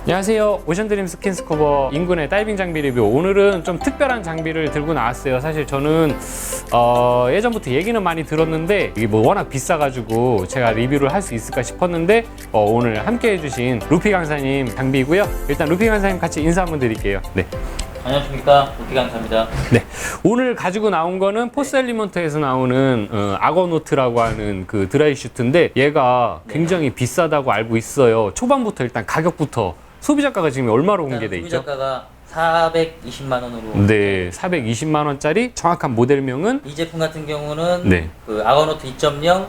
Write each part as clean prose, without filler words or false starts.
안녕하세요. 오션드림 스킨스쿠버 인근의 다이빙 장비 리뷰. 오늘은 좀 특별한 장비를 들고 나왔어요. 사실 저는 예전부터 얘기는 많이 들었는데 이게 뭐 워낙 비싸가지고 제가 리뷰를 할 수 있을까 싶었는데 오늘 함께 해주신 루피 강사님 장비이고요. 일단 루피 강사님 같이 인사 한번 드릴게요. 네. 안녕하십니까, 루피 강사입니다. 네, 오늘 가지고 나온 거는 포스 엘리먼트에서 나오는 아거노트라고 하는 그 드라이 슈트인데 얘가 굉장히 비싸다고 알고 있어요. 초반부터 일단 가격부터 소비자가가 지금 얼마로 공개돼 있죠? 소비자가가 420만 원으로. 네, 420만 원짜리 정확한 모델명은 이 제품 같은 경우는 네. 그 아거노트 2.0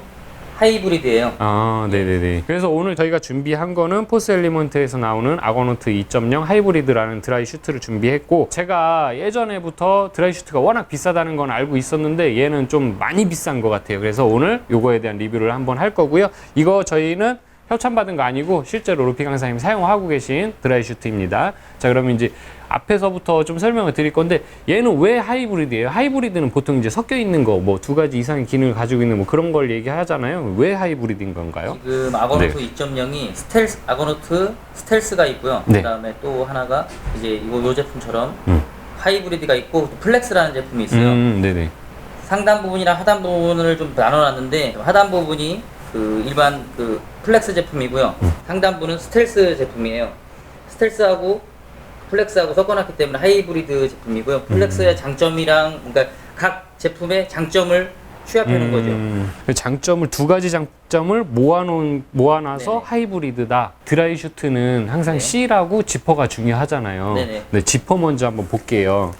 하이브리드예요. 아, 네네네. 그래서 오늘 저희가 준비한 거는 포스 엘리먼트에서 나오는 아거노트 2.0 하이브리드라는 드라이 슈트를 준비했고, 제가 예전에부터 드라이 슈트가 워낙 비싸다는 건 알고 있었는데 얘는 좀 많이 비싼 것 같아요. 그래서 오늘 요거에 대한 리뷰를 한번 할 거고요. 이거 저희는 협찬받은 거 아니고 실제로 루피 강사님 사용하고 계신 드라이 슈트입니다. 자, 그러면 이제 앞에서부터 좀 설명을 드릴 건데, 얘는 왜 하이브리드예요? 하이브리드는 보통 이제 섞여 있는 거, 뭐 두 가지 이상의 기능을 가지고 있는 뭐 그런 걸 얘기하잖아요. 왜 하이브리드인 건가요? 지금 아거노트 네. 2.0이 스텔스, 아거노트 스텔스가 있고요. 네. 그 다음에 또 하나가 이제 요 제품처럼 하이브리드가 있고 또 플렉스라는 제품이 있어요. 네네. 상단 부분이랑 하단 부분을 좀 나눠놨는데, 하단 부분이 그 일반 그 플렉스 제품이고요. 상단 부분은 스텔스 제품이에요. 스텔스하고 플렉스하고 섞어놨기 때문에 하이브리드 제품이고요. 플렉스의 장점이랑, 그러니까 각 제품의 장점을 취합해 놓은 거죠. 장점을, 두 가지 장점을 모아놔서 네네. 하이브리드다. 드라이 슈트는 항상 네. 실하고 지퍼가 중요하잖아요. 네네. 네, 지퍼 먼저 한번 볼게요.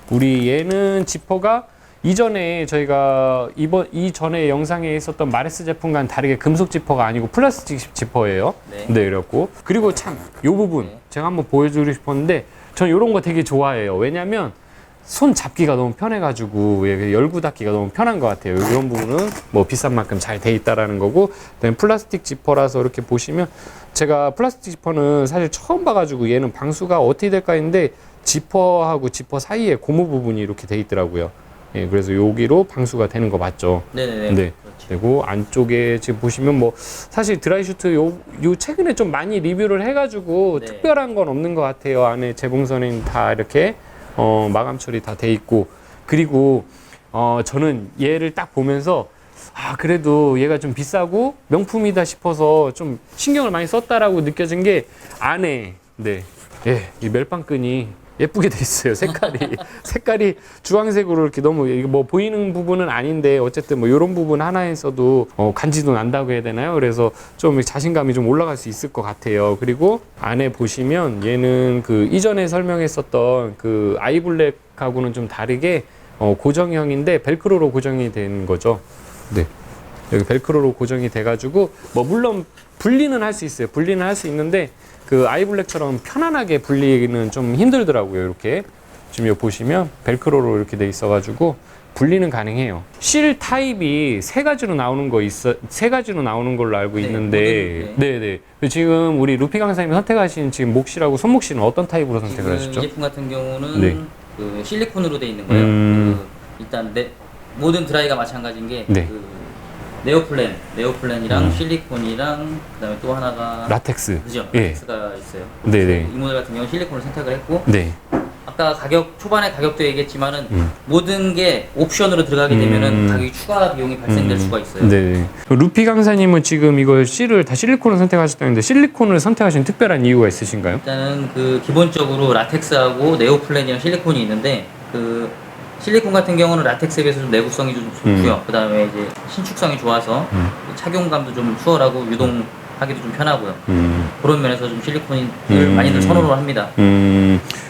우리 얘는 지퍼가 이전에 저희가 이전에 영상에 있었던 마레스 제품과는 다르게 금속 지퍼가 아니고 플라스틱 지퍼예요. 네. 네, 그렇고. 그리고 참, 요 부분 네. 제가 한번 보여드리고 싶었는데, 전 이런 거 되게 좋아해요. 왜냐면 손 잡기가 너무 편해가지고 열고 닫기가 너무 편한 것 같아요. 이런 부분은 뭐 비싼 만큼 잘 돼 있다라는 거고, 그다음에 플라스틱 지퍼라서 이렇게 보시면, 제가 플라스틱 지퍼는 사실 처음 봐가지고 얘는 방수가 어떻게 될까 했는데 지퍼하고 지퍼 사이에 고무 부분이 이렇게 돼 있더라고요. 예, 그래서 여기로 방수가 되는 거 맞죠? 네네네. 네. 그렇죠. 그리고 안쪽에 지금 보시면 뭐 사실 드라이 슈트 요 최근에 좀 많이 리뷰를 해가지고 네. 특별한 건 없는 것 같아요. 안에 재봉선은 다 이렇게 마감 처리 다 돼 있고, 그리고 저는 얘를 딱 보면서 그래도 얘가 좀 비싸고 명품이다 싶어서 좀 신경을 많이 썼다라고 느껴진 게 안에 이 멜빵끈이 예쁘게 돼 있어요. 색깔이 주황색으로 이렇게 너무 이게 뭐 보이는 부분은 아닌데 어쨌든 뭐 이런 부분 하나에서도 간지도 난다고 해야 되나요? 그래서 좀 자신감이 좀 올라갈 수 있을 것 같아요. 그리고 안에 보시면 얘는 그 이전에 설명했었던 그 아이블랙하고는 좀 다르게 고정형인데 벨크로로 고정이 된 거죠. 네. 여기 벨크로로 고정이 돼가지고 뭐 물론 분리는 할 수 있어요. 분리는 할 수 있는데 그 아이블랙처럼 편안하게 분리는 좀 힘들더라고요. 이렇게 지금 여기 보시면 벨크로로 이렇게 돼 있어가지고 분리는 가능해요. 실 타입이 세 가지로 나오는 걸로 알고 있는데, 네네. 지금 우리 루피 강사님이 선택하신 지금 목실하고 손목실은 어떤 타입으로 선택을 하셨죠? 이 제품 같은 경우는 네. 그 실리콘으로 돼 있는 거예요. 그 일단 모든 드라이가 마찬가지인 게 네. 그 네오플랜이랑 실리콘이랑 그다음에 또 하나가 라텍스. 그죠? 예. 라텍스가 있어요. 네네. 이 모델 같은 경우는 실리콘을 선택을 했고, 네. 아까 초반에 가격도 얘기했지만은 모든 게 옵션으로 들어가게 되면은 가격이 추가 비용이 발생될 수가 있어요. 네. 루피 강사님은 지금 이걸 다 실리콘을 선택하셨다는데 실리콘을 선택하신 특별한 이유가 있으신가요? 일단은 그 기본적으로 라텍스하고 네오플랜이랑 실리콘이 있는데, 그 실리콘 같은 경우는 라텍스에 비해서 좀 내구성이 좀 좋고요. 그 다음에 이제 신축성이 좋아서 착용감도 좀 수월하고 유동하기도 좀 편하고요. 그런 면에서 좀 실리콘을 많이들 선호를 합니다.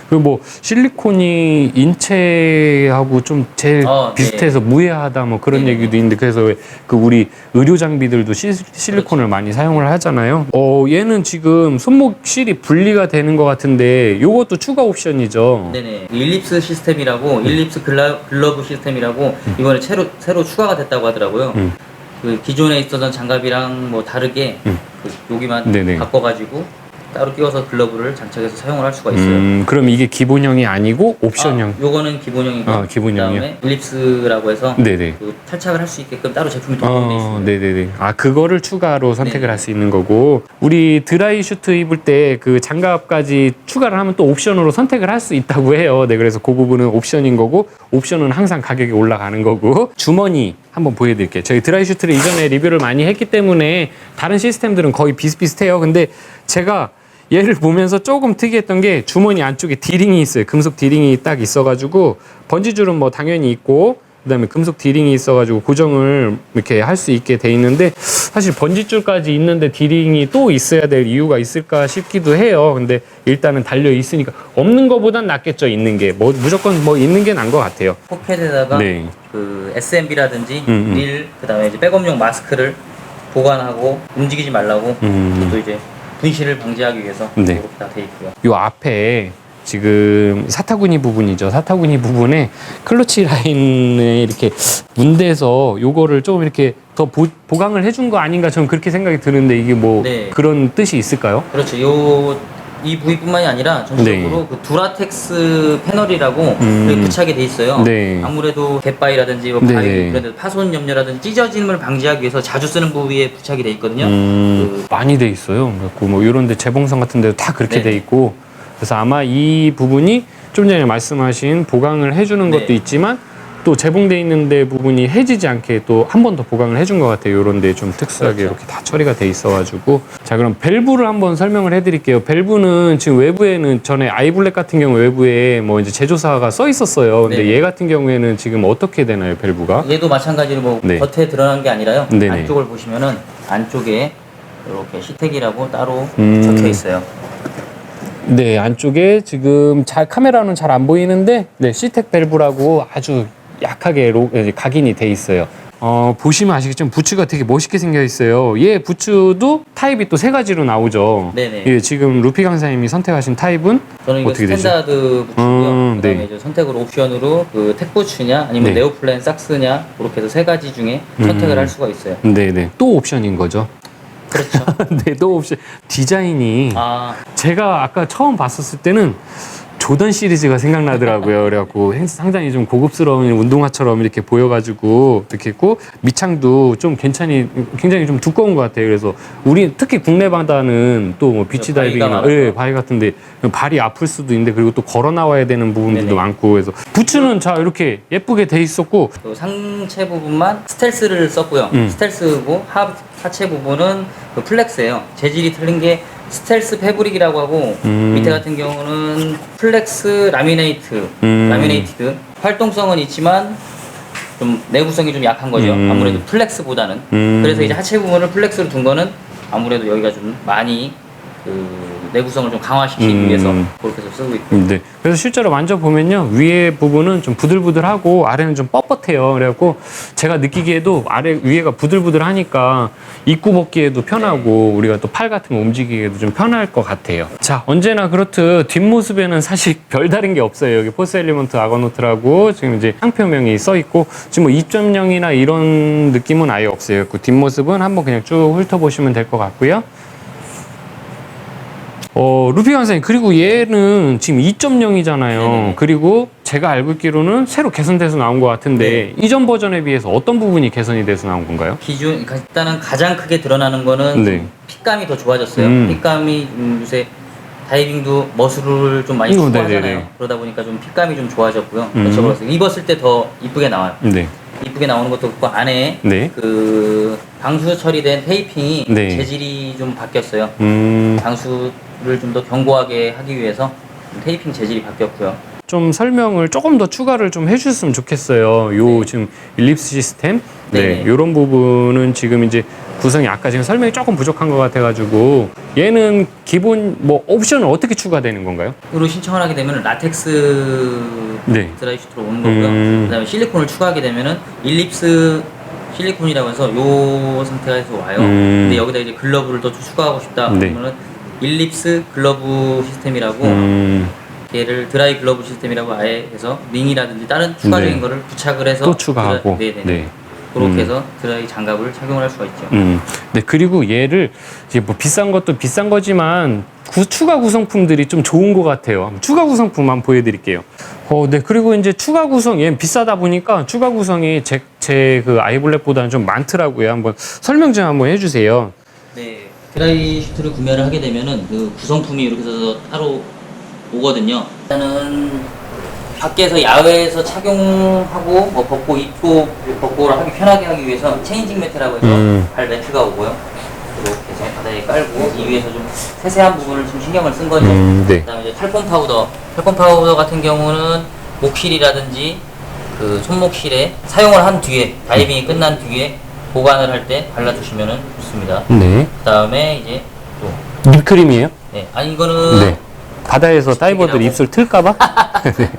그리고 뭐 실리콘이 인체하고 좀 제일 비슷해서 무해하다 뭐 그런 네. 얘기도 있는데, 그래서 왜 그 우리 의료 장비들도 실리콘을 그렇죠. 많이 사용을 하잖아요. 얘는 지금 손목실이 분리가 되는 것 같은데 요것도 추가 옵션이죠. 네네. 일립스 시스템이라고, 일립스 글러브 시스템이라고 이번에 새로 추가가 됐다고 하더라고요. 그 기존에 있었던 장갑이랑 뭐 다르게 그 여기만 네네. 바꿔가지고 따로 끼워서 글러브를 장착해서 사용을 할 수가 있어요. 그럼 이게 기본형이 아니고 옵션형? 요거는 기본형이고 기본형이요? 그다음에 일립스라고 해서 네네. 그 탈착을 할 수 있게끔 따로 제품이 동봉돼 있습니다. 네네네. 그거를 추가로 선택을 네네. 할 수 있는 거고, 우리 드라이 슈트 입을 때 그 장갑까지 추가를 하면 또 옵션으로 선택을 할 수 있다고 해요. 네, 그래서 그 부분은 옵션인 거고, 옵션은 항상 가격이 올라가는 거고, 주머니 한번 보여드릴게요. 저희 드라이 슈트를 이전에 리뷰를 많이 했기 때문에 다른 시스템들은 거의 비슷비슷해요. 근데 제가 얘를 보면서 조금 특이했던 게 주머니 안쪽에 디링이 있어요. 금속 디링이 딱 있어가지고, 번지줄은 뭐 당연히 있고, 그다음에 금속 디링이 있어가지고 고정을 이렇게 할 수 있게 돼 있는데, 사실 번지줄까지 있는데 디링이 또 있어야 될 이유가 있을까 싶기도 해요. 근데 일단은 달려 있으니까 없는 거보단 낫겠죠. 있는 게 무조건 뭐 있는 게 나은 것 같아요. 포켓에다가 네. 그 SMB라든지 릴 그다음에 이제 백업용 마스크를 보관하고 움직이지 말라고 또 이제 분실을 방지하기 위해서 네. 이렇게 다 돼 있고요. 요 앞에 지금 사타구니 부분이죠. 사타구니 부분에 클러치 라인에 이렇게 문대서 요거를 좀 이렇게 더 보강을 해준 거 아닌가 저는 그렇게 생각이 드는데, 이게 뭐 네. 그런 뜻이 있을까요? 그렇죠. 이 부위뿐만이 아니라 전체적으로 네. 그 두라텍스 패널이라고 그게 부착이 돼 있어요. 네. 아무래도 갯바위라든지 뭐 네. 바위 그런 데 파손 염려라든지 찢어짐을 방지하기 위해서 자주 쓰는 부위에 부착이 돼 있거든요. 많이 돼 있어요. 그래갖고 뭐 이런 데 재봉선 같은 데도 다 그렇게 네. 돼 있고, 그래서 아마 이 부분이 좀 전에 말씀하신 보강을 해주는 네. 것도 있지만 또 재봉돼 있는 데 부분이 해지지 않게 또 한 번 더 보강을 해준 것 같아요. 이런 데 좀 특수하게 그렇죠. 이렇게 다 처리가 돼 있어가지고. 자, 그럼 밸브를 한번 설명을 해드릴게요. 밸브는 지금 외부에는 전에 아이블랙 같은 경우 외부에 뭐 이제 제조사가 써 있었어요. 근데 네. 얘 같은 경우에는 지금 어떻게 되나요, 밸브가? 얘도 마찬가지로 뭐 네. 겉에 드러난 게 아니라요. 네네. 안쪽을 보시면은 안쪽에 이렇게 시택이라고 따로 음. 적혀 있어요. 네, 안쪽에 지금 카메라는 잘 안 보이는데, 네, 시텍 밸브라고 아주 약하게 각인이 돼 있어요. 보시면 아시겠지만 부츠가 되게 멋있게 생겨 있어요. 얘 부츠도 타입이 또 세 가지로 나오죠. 네네. 예, 지금 루피 강사님이 선택하신 타입은 저는 이거 어떻게 되죠? 스탠다드 부츠고요. 그다음에 네. 이제 선택으로 옵션으로 그 택부츠냐 아니면 네. 네오플랜 삭스냐 이렇게 해서 세 가지 중에 선택을 할 수가 있어요. 네네. 또 옵션인 거죠. 그렇죠. 네, 또 옵션. 디자인이 제가 아까 처음 봤었을 때는 조던 시리즈가 생각나더라고요. 그래갖고 상당히 좀 고급스러운 운동화처럼 이렇게 보여가지고 이렇게 했고, 밑창도 좀 굉장히 좀 두꺼운 것 같아요. 그래서 우리 특히 국내 바다는 또 뭐 비치 다이빙이나 바위 같은데 발이 아플 수도 있는데, 그리고 또 걸어 나와야 되는 부분들도 네네. 많고, 그래서 부츠는 자 이렇게 예쁘게 돼 있었고, 그 상체 부분만 스텔스를 썼고요. 스텔스고 하체 부분은 그 플렉스예요. 재질이 틀린 게 스텔스 패브릭이라고 하고 밑에 같은 경우는 플렉스 라미네이티드. 활동성은 있지만 좀 내구성이 좀 약한 거죠. 아무래도 플렉스보다는. 그래서 이제 하체 부분을 플렉스로 둔 거는 아무래도 여기가 좀 많이 그 내구성을 좀 강화시키기 위해서 그렇게 해서 쓰고 있고. 네. 그래서 실제로 만져보면요, 위에 부분은 좀 부들부들하고 아래는 좀 뻣뻣해요. 그래갖고 제가 느끼기에도 위에가 부들부들하니까 입고 벗기에도 편하고 우리가 또 팔 같은 거 움직이기에도 좀 편할 것 같아요. 자, 언제나 그렇듯 뒷모습에는 사실 별다른 게 없어요. 여기 포스 엘리먼트 아거노트라고 지금 이제 상표명이 써 있고, 지금 뭐 2.0이나 이런 느낌은 아예 없어요. 그 뒷모습은 한번 그냥 쭉 훑어보시면 될 것 같고요. 루피 강사님, 그리고 얘는 지금 2.0이잖아요. 네네. 그리고 제가 알고 있기로는 새로 개선돼서 나온 것 같은데, 이전 버전에 비해서 어떤 부분이 개선이 돼서 나온 건가요? 일단은 가장 크게 드러나는 거는 네. 핏감이 더 좋아졌어요. 핏감이 요새 다이빙도 머슬을 좀 많이 네네네. 추구하잖아요. 그러다 보니까 좀 핏감이 좀 좋아졌고요. 그래서 입었을 때 더 이쁘게 나와요. 네. 이쁘게 나오는 것도 그렇고, 안에 네. 그 방수 처리된 테이핑이 네. 재질이 좀 바뀌었어요. 방수를 좀 더 견고하게 하기 위해서 테이핑 재질이 바뀌었고요. 좀 설명을 조금 더 추가를 좀 해주셨으면 좋겠어요. 요 지금 일립스 시스템, 네네. 요런 부분은 지금 이제 구성이 아까 지금 설명이 조금 부족한 것 같아가지고, 얘는 기본 뭐 옵션은 어떻게 추가되는 건가요? 으로 신청을 하게 되면 라텍스 네. 드라이 슈트로 오는 거고요. 그다음에 실리콘을 추가하게 되면은 일립스 실리콘이라고 해서 요 상태에서 와요. 근데 여기다 이제 글러브를 더 추가하고 싶다 네. 그러면은 일립스 글러브 시스템이라고, 얘를 드라이 글러브 시스템이라고 아예 해서 링이라든지 다른 추가적인 네. 거를 부착을 해서 또 추가하고. 네네. 네. 그렇게 해서 드라이 장갑을 착용을 할 수가 있죠. 네, 그리고 얘를 이제 뭐 비싼 것도 비싼 거지만 추가 구성품들이 좀 좋은 것 같아요. 추가 구성품 한번 보여드릴게요. 네. 그리고 이제 추가 구성, 얘는 비싸다 보니까 추가 구성이 제 그 아이블랙보다는 좀 많더라고요. 한번 설명 좀 한번 해주세요. 네, 드라이 슈트를 구매를 하게 되면은 그 구성품이 이렇게 해서 따로 오거든요. 일단은 밖에서 야외에서 착용하고 뭐 벗고 입고 벗고를 하기 편하게 하기 위해서 체인징 매트라고 해서 발 매트가 오고요. 이렇게 해서 바닥에 깔고 이 위에서 좀 세세한 부분을 좀 신경을 쓴 거죠. 네. 그다음에 이제 탈콘 파우더 같은 경우는 목실이라든지 그 손목실에 사용을 한 뒤에 다이빙이 끝난 뒤에 보관을 할 때 발라주시면 좋습니다. 네. 그다음에 이제 또 립크림이에요? 네, 아니 이거는 네. 바다에서 다이버들이 입술 틀까봐? 네.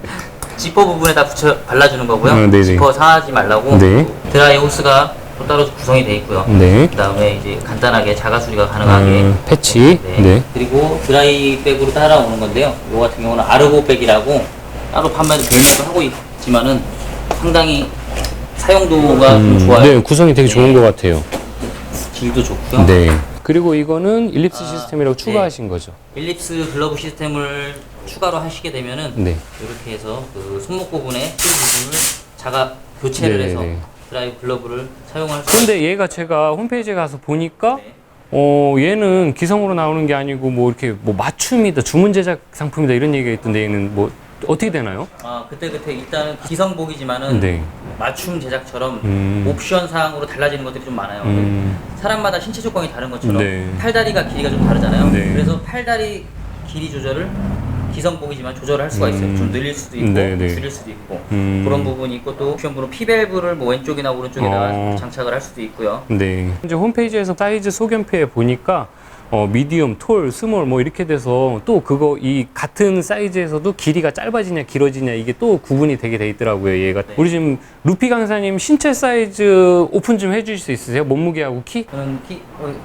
지퍼 부분에 다 붙여 발라주는 거고요. 네네. 지퍼 상하지 말라고. 네. 드라이 호스가 또 따로 구성이 되어 있고요. 네. 그다음에 이제 간단하게 자가 수리가 가능하게 패치. 네. 네. 그리고 드라이 백으로 따라오는 건데요. 이거 같은 경우는 아르고 백이라고 따로 판매도 대행도 하고 있지만은 상당히 사용도가 좀 좋아요. 네, 구성이 되게 좋은 네. 것 같아요. 질도 좋고요. 네. 그리고 이거는 일립스 시스템이라고 네. 추가하신 거죠? 일립스 글러브 시스템을 추가로 하시게 되면은 네. 이렇게 해서 그 손목 부분에 실 부분을 자가 교체를 해서 네네네. 드라이 글러브를 사용할 수 그런데 얘가 제가 홈페이지에 가서 보니까 네. 얘는 기성으로 나오는 게 아니고 뭐 이렇게 뭐 맞춤이다, 주문 제작 상품이다 이런 얘기가 있던데 얘는 뭐 어떻게 되나요? 그때 일단은 기성복이지만은 네. 맞춤 제작처럼 옵션 사항으로 달라지는 것들이 좀 많아요. 사람마다 신체 조건이 다른 것처럼 네. 팔다리가 길이가 좀 다르잖아요. 네. 그래서 팔다리 길이 조절을 기성복이지만 조절을 할 수가 있어요. 좀 늘릴 수도 있고 네, 네. 줄일 수도 있고 그런 부분이 있고 또 옵션으로 피밸브를 뭐 왼쪽이나 오른쪽에다가 장착을 할 수도 있고요. 네. 이제 홈페이지에서 사이즈 소견표에 보니까 미디움, 톨, 스몰 뭐 이렇게 돼서 또 그거 이 같은 사이즈에서도 길이가 짧아지냐 길어지냐 이게 또 구분이 되게 돼 있더라고요. 얘가 네. 우리 지금 루피 강사님 신체 사이즈 오픈 좀 해주실 수 있으세요? 몸무게하고 키? 저는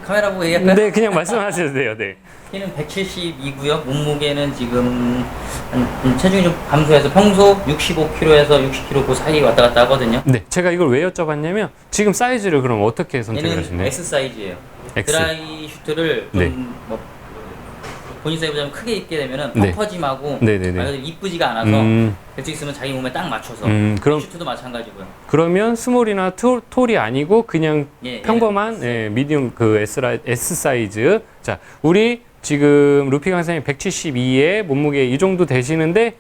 카메라 보고 얘기할까요? 네, 그냥 말씀하셔도 돼요. 네. 키는 172고요. 몸무게는 지금 체중이 좀 감소해서 평소 65kg에서 60kg 그 사이 왔다 갔다 하거든요. 네, 제가 이걸 왜 여쭤봤냐면 지금 사이즈를 그럼 어떻게 선택을 얘는 하시나요? S 사이즈예요. X. 드라이 슈트를 네. 좀뭐 본인 사이즈보다 크게 입게 되면은 네. 펑퍼짐하고 네네네. 말 그대로 이쁘지가 않아서 될 수 있으면 자기 몸에 딱 맞춰서 그럼 슈트도 마찬가지고요. 그러면 스몰이나 톨이 아니고 그냥 예, 평범한 미디움 그 S 사이즈. 자, 우리 지금 루피 강사님 172에 몸무게 이 정도 되시는데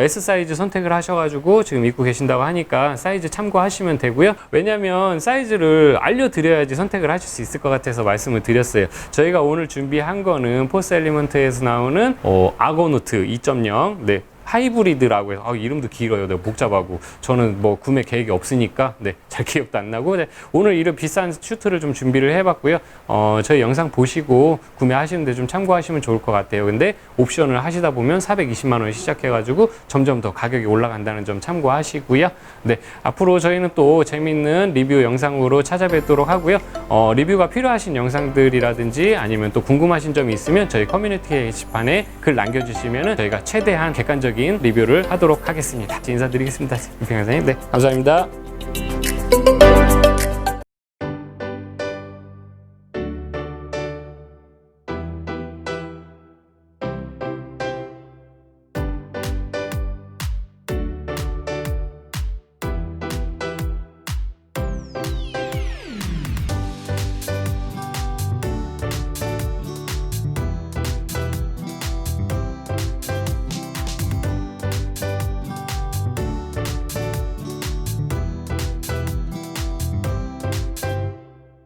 S 사이즈 선택을 하셔가지고 지금 입고 계신다고 하니까 사이즈 참고하시면 되고요. 왜냐면 사이즈를 알려드려야지 선택을 하실 수 있을 것 같아서 말씀을 드렸어요. 저희가 오늘 준비한 거는 포스 엘리먼트에서 나오는 아고노트 2.0 네. 하이브리드라고 해서 이름도 길어요. 내가 복잡하고 저는 뭐 구매 계획이 없으니까 네, 잘 기억도 안 나고 네, 오늘 이런 비싼 슈트를 좀 준비를 해봤고요. 저희 영상 보시고 구매하시는데 좀 참고하시면 좋을 것 같아요. 근데 옵션을 하시다 보면 420만 원 시작해가지고 점점 더 가격이 올라간다는 점 참고하시고요. 네, 앞으로 저희는 또 재밌는 리뷰 영상으로 찾아뵙도록 하고요. 리뷰가 필요하신 영상들이라든지 아니면 또 궁금하신 점이 있으면 저희 커뮤니티 게시판에 글 남겨주시면 저희가 최대한 객관적인 리뷰를 하도록 하겠습니다. 인사드리겠습니다. 루피 강사님, 네, 감사합니다.